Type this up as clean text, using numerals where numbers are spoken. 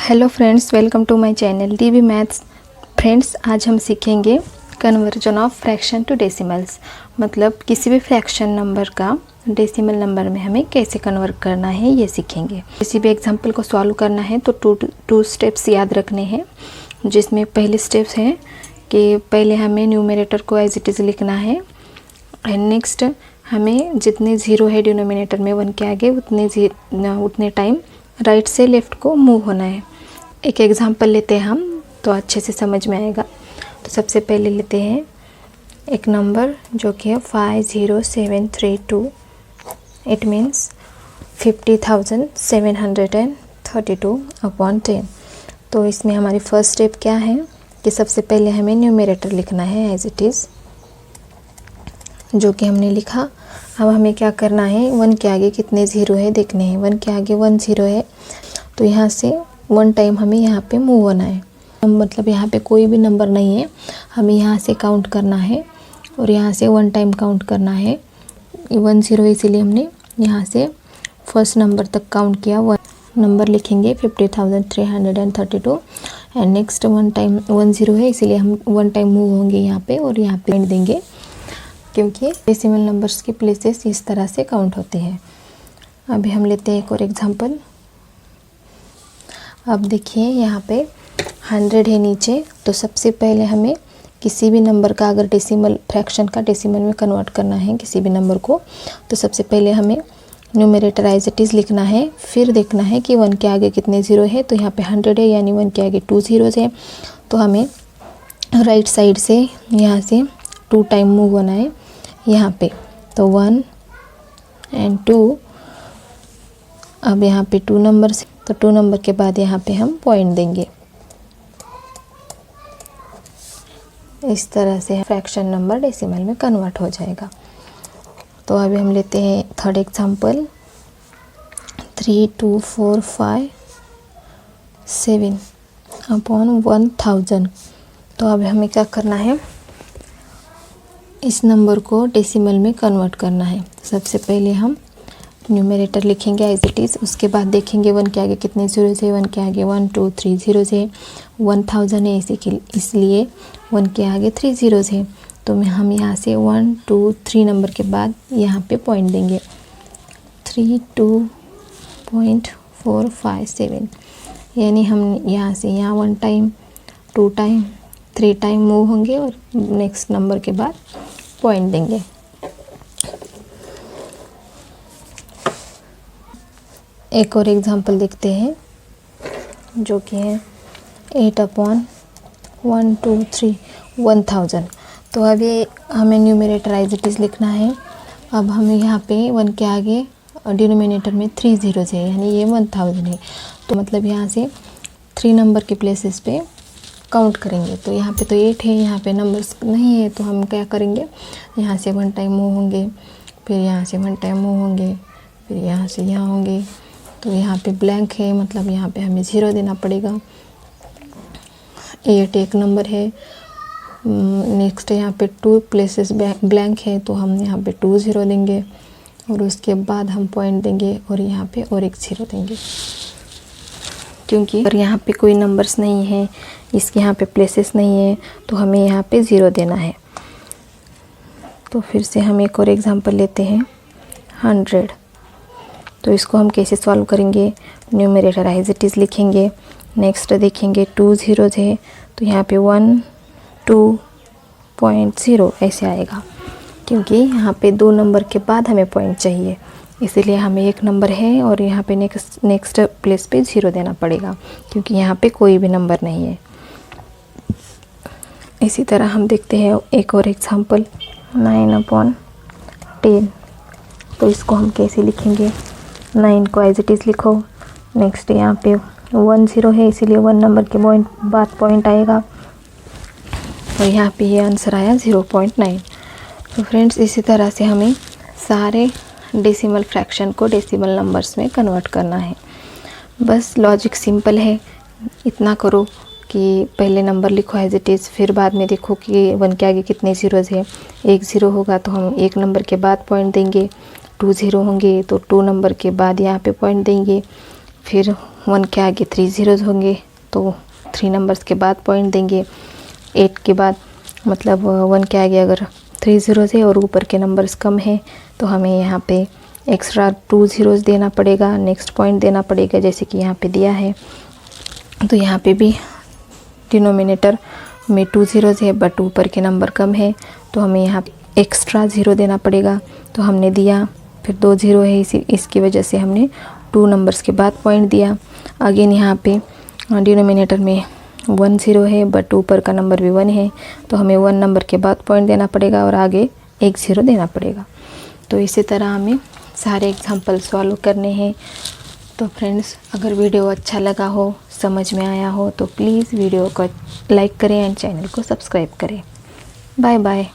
Hello friends, welcome to my channel DB maths. Friends, आज हम सीखेंगे conversion of fraction to decimals. मतलब किसी भी फ्रैक्शन नंबर का डेसिमल नंबर में हमें कैसे कन्वर्ट करना है ये सीखेंगे। किसी भी एग्जांपल को सॉल्व करना है तो टू स्टेप्स याद रखने हैं, जिसमें पहले स्टेप्स हैं कि पहले हमें न्यूमरेटर को एज इट इज़ लिखना है एंड नेक्स्ट हमें जितने ज़ीरो है डिनोमिनेटर में 1 के आगे उतने टाइम राइट से लेफ़्ट को मूव होना है। एक एग्जांपल लेते हैं हम तो अच्छे से समझ में आएगा। तो सबसे पहले लेते हैं एक नंबर जो कि है 50732। It means 50,732/10। तो इसमें हमारी फर्स्ट स्टेप क्या है कि सबसे पहले हमें न्यूमरेटर लिखना है एज इट इज़, जो कि हमने लिखा। अब हमें क्या करना है, 1 के आगे कितने ज़ीरो है देखने हैं। 1 के आगे 1 ज़ीरो है तो यहाँ से 1 टाइम हमें यहाँ पे मूव होना है। मतलब यहाँ पे कोई भी नंबर नहीं है, हमें यहाँ से काउंट करना है और यहाँ से 1 टाइम काउंट करना है। 1 ज़ीरो इसीलिए हमने यहाँ से फर्स्ट नंबर तक काउंट किया। 1 नंबर लिखेंगे 50,332 एंड नेक्स्ट 1 टाइम 1 ज़ीरो है इसीलिए हम 1 टाइम मूव होंगे यहाँ पे और यहाँ पे देंगे, क्योंकि डेसिमल नंबर्स की प्लेसेस इस तरह से काउंट होते हैं। अभी हम लेते हैं एक और एग्जांपल। अब देखिए यहाँ पे 100 है नीचे, तो सबसे पहले हमें किसी भी नंबर का अगर डेसिमल फ्रैक्शन का डेसिमल में कन्वर्ट करना है किसी भी नंबर को, तो सबसे पहले हमें न्यूमरेटर एज इट इज़ लिखना है। फिर देखना है कि 1 के आगे कितने ज़ीरो है। तो यहाँ पे 100 है यानी 1 के आगे 2 ज़ीरोज़ है, तो हमें राइट साइड से यहाँ से 2 टाइम मूव होना है यहाँ पे। तो 1 एंड 2। अब यहाँ पे 2 नंबर से, तो 2 नंबर के बाद यहाँ पे हम पॉइंट देंगे। इस तरह से फ्रैक्शन नंबर डेसिमल में कन्वर्ट हो जाएगा। तो अभी हम लेते हैं थर्ड एग्जांपल 3245/1000। तो अब हमें क्या करना है, इस नंबर को डेसिमल में कन्वर्ट करना है। सबसे पहले हम न्यूमरेटर लिखेंगे एज इट इज़, उसके बाद देखेंगे 1 के आगे कितने ज़ीरो है। 1 के आगे 1 2 3 ज़ीरो है। 1000 है इसलिए 1 के आगे 3 ज़ीरो है। तो हम यहाँ से 1 2 3 नंबर के बाद यहाँ पे पॉइंट देंगे 32.457, यानी हम यहाँ से यहाँ 1 टाइम 2 टाइम 3 टाइम मूव होंगे और नेक्स्ट नंबर के बाद पॉइंट देंगे। एक और एग्जांपल देखते हैं जो कि है 8/123/1000। तो अभी हमें न्यूमरेटर एज इट इज़ लिखना है। अब हमें यहाँ पे 1 के आगे डिनोमिनेटर में 3 ज़ीरो है यानी ये 1000 है। तो मतलब यहाँ से 3 नंबर के प्लेसेस पे काउंट करेंगे। तो यहाँ पे तो 8 है, यहाँ पे नंबर्स नहीं है, तो हम क्या करेंगे, यहाँ से 1 टाइम मूव होंगे, फिर यहाँ से 1 टाइम मूव होंगे, फिर यहाँ से यहाँ होंगे। तो यहाँ पे ब्लैंक है, मतलब यहाँ पे हमें 0 देना पड़ेगा। 8 एक नंबर है। नेक्स्ट यहाँ पे 2 प्लेसेस ब्लैंक है, तो हम यहाँ पे 2 ज़ीरो देंगे और उसके बाद हम पॉइंट देंगे और यहाँ पे और एक 0 देंगे, क्योंकि अगर यहाँ पे कोई नंबर्स नहीं है, इसके यहाँ पे प्लेसेस नहीं है, तो हमें यहाँ पे 0 देना है। तो फिर से हम एक और एग्जांपल लेते हैं 100। तो इसको हम कैसे सॉल्व करेंगे, न्यूमरेटर एज इट इज़ लिखेंगे। नेक्स्ट देखेंगे 2 ज़ीरोज़ है, तो यहाँ पे 1 2.0 ऐसे आएगा, क्योंकि यहाँ पे 2 नंबर के बाद हमें पॉइंट चाहिए, इसीलिए हमें एक नंबर है और यहाँ पे नेक्स्ट प्लेस पे 0 देना पड़ेगा, क्योंकि यहाँ पे कोई भी नंबर नहीं है। इसी तरह हम देखते हैं एक और एग्जांपल 9/10। तो इसको हम कैसे लिखेंगे, 9 को एज इट इज़ लिखो। नेक्स्ट यहाँ पे 1 ज़ीरो है इसीलिए 1 नंबर के बाद पॉइंट आएगा और यहाँ पे ये आंसर आया 0.9। तो फ्रेंड्स, इसी तरह से हमें सारे डेसिमल फ्रैक्शन को डेसिमल नंबर्स में कन्वर्ट करना है। बस लॉजिक सिंपल है, इतना करो कि पहले नंबर लिखो एज इट इज़, फिर बाद में देखो कि 1 के आगे कितने ज़ीरोज़ है। 1 ज़ीरो होगा तो हम 1 नंबर के बाद पॉइंट देंगे, 2 ज़ीरो होंगे तो 2 नंबर के बाद यहाँ पे पॉइंट देंगे, फिर 1 के आगे 3 ज़ीरोज़ होंगे तो 3 नंबर्स के बाद पॉइंट देंगे। 8 के बाद मतलब 1 के आगे अगर 3 ज़ीरोज़ है और ऊपर के नंबर्स कम है तो हमें यहाँ पे एक्स्ट्रा 2 ज़ीरोज़ देना पड़ेगा, नेक्स्ट पॉइंट देना पड़ेगा, जैसे कि यहाँ पे दिया है। तो यहाँ पे भी डिनोमिनेटर में 2 ज़ीरोज़ है बट ऊपर के नंबर कम है तो हमें यहाँ एक्स्ट्रा 0 देना पड़ेगा। तो हमने दिया, फिर 2 ज़ीरो है इसकी वजह से हमने 2 नंबर्स के बाद पॉइंट दिया। अगेन यहाँ पे डिनोमिनेटर में 1 ज़ीरो है बट ऊपर का नंबर भी 1 है तो हमें 1 नंबर के बाद पॉइंट देना पड़ेगा और आगे 1 ज़ीरो देना पड़ेगा। तो इसी तरह हमें सारे एग्जाम्पल सॉल्व करने हैं। तो फ्रेंड्स, अगर वीडियो अच्छा लगा हो, समझ में आया हो तो प्लीज़ वीडियो को लाइक करें एंड चैनल को सब्सक्राइब करें। Bye bye.